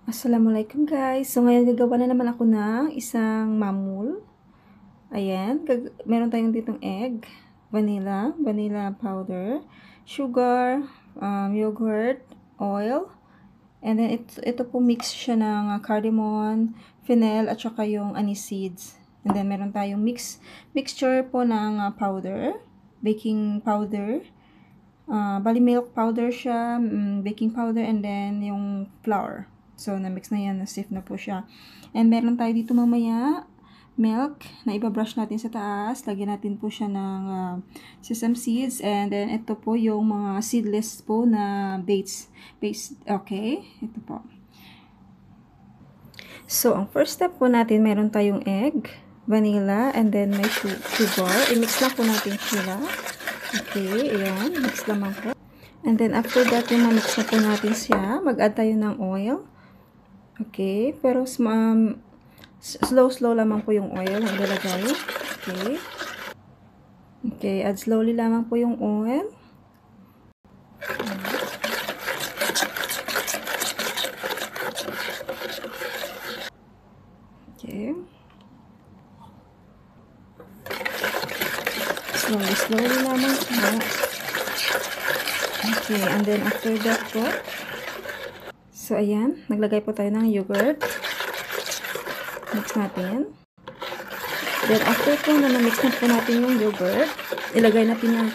Assalamualaikum guys. So ngayon gagawa na naman ako ng isang mamul. Ayan, meron tayong ditong egg, vanilla powder, sugar, yogurt, oil, and then ito po mix siya ng cardamom, fennel, at saka yung anise seeds. And then meron tayong mixture po ng powder, baking powder, bali milk powder siya, baking powder, and then yung flour. So, na-mix na yan, na-sift na po siya. And meron tayo dito mamaya, milk, na ibabrush natin sa taas. Lagyan natin po siya ng sesame seeds. And then, ito po yung mga seedless po na dates. Okay, ito po. So, ang first step po natin, meron tayong egg, vanilla, and then may sugar. I-mix lang po natin sila. Okay, ayan, mix lamang po. And then, after that, yung ma-mix na po natin siya, mag-add tayo ng oil. Okay, pero slow lamang po yung oil na ilalagay. Okay. Okay, add slowly lamang po yung oil. Okay. Slowly lamang po. Okay, and then after that po, so, ayan, naglagay po tayo ng yogurt. Mix natin. Then, after po na na-mix na po natin yung yogurt, ilagay natin yung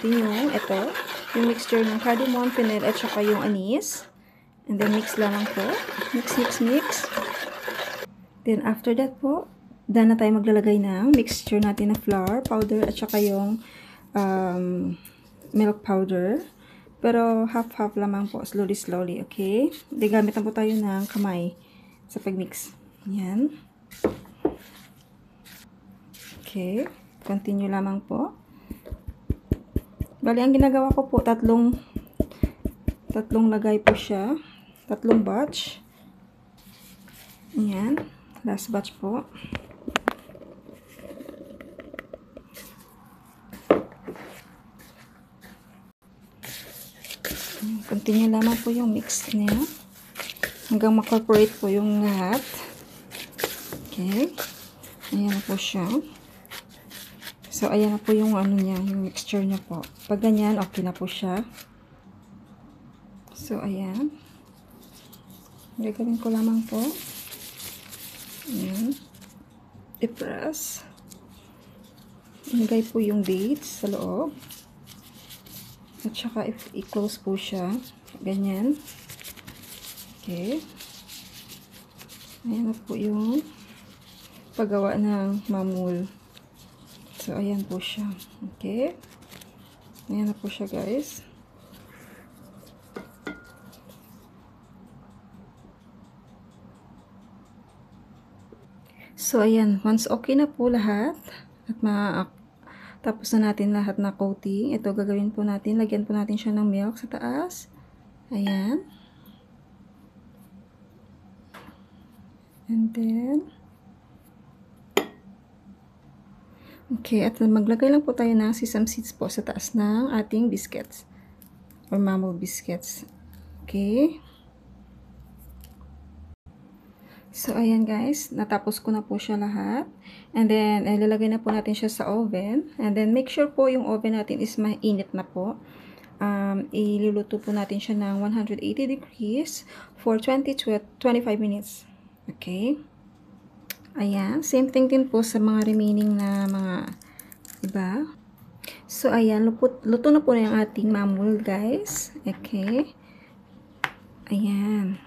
yung mixture ng cardamom, fennel, at saka yung anise. And then, mix lamang po. Mix. Then, after that po, na tayo maglalagay ng mixture natin ng flour, powder, at saka yung milk powder. Pero half-half lamang po, slowly, okay? Di gamit na po tayo ng kamay sa pag-mix. Yan. Okay, continue lamang po. Bali, ang ginagawa ko po, tatlong lagay po siya. Tatlong batch. Yan, last batch po. Continue lamang po yung mix niya hanggang ma-corporate po yung lahat. Okay. Ayan na po siya. So, ayan na po yung ano niya, yung mixture niya po. Pag ganyan, okay na po siya. So, ayan. Gagawin ko lamang po. Ayan. I-press. Ilagay po yung dates sa loob. At saka i-close po siya. Ganyan. Okay. Ayan na po yung paggawa ng mamul. So, ayan po siya. Okay. Ayan na po siya, guys. So, ayan. Once okay na po lahat, at tapos na natin lahat na coating. Ito gagawin po natin. Lagyan po natin siya ng milk sa taas. Ayan. And then, okay, at maglagay lang po tayo ng sesame seeds po sa taas ng ating biscuits. Or mamul biscuits. Okay. So, ayan guys, natapos ko na po siya lahat. And then, ilalagay na po natin siya sa oven. And then, make sure po yung oven natin is mainit na po. Iluluto po natin siya ng 180 degrees for 20 to 25 minutes. Okay. Ayan, same thing din po sa mga remaining na mga iba. So, ayan, luto na po na yung ating mamul, guys. Okay. Ayan.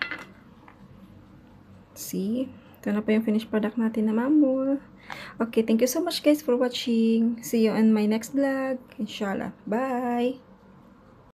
See? Ito na po yung finished product natin na mamul. Okay, thank you so much guys for watching. See you on my next vlog. Inshallah. Bye!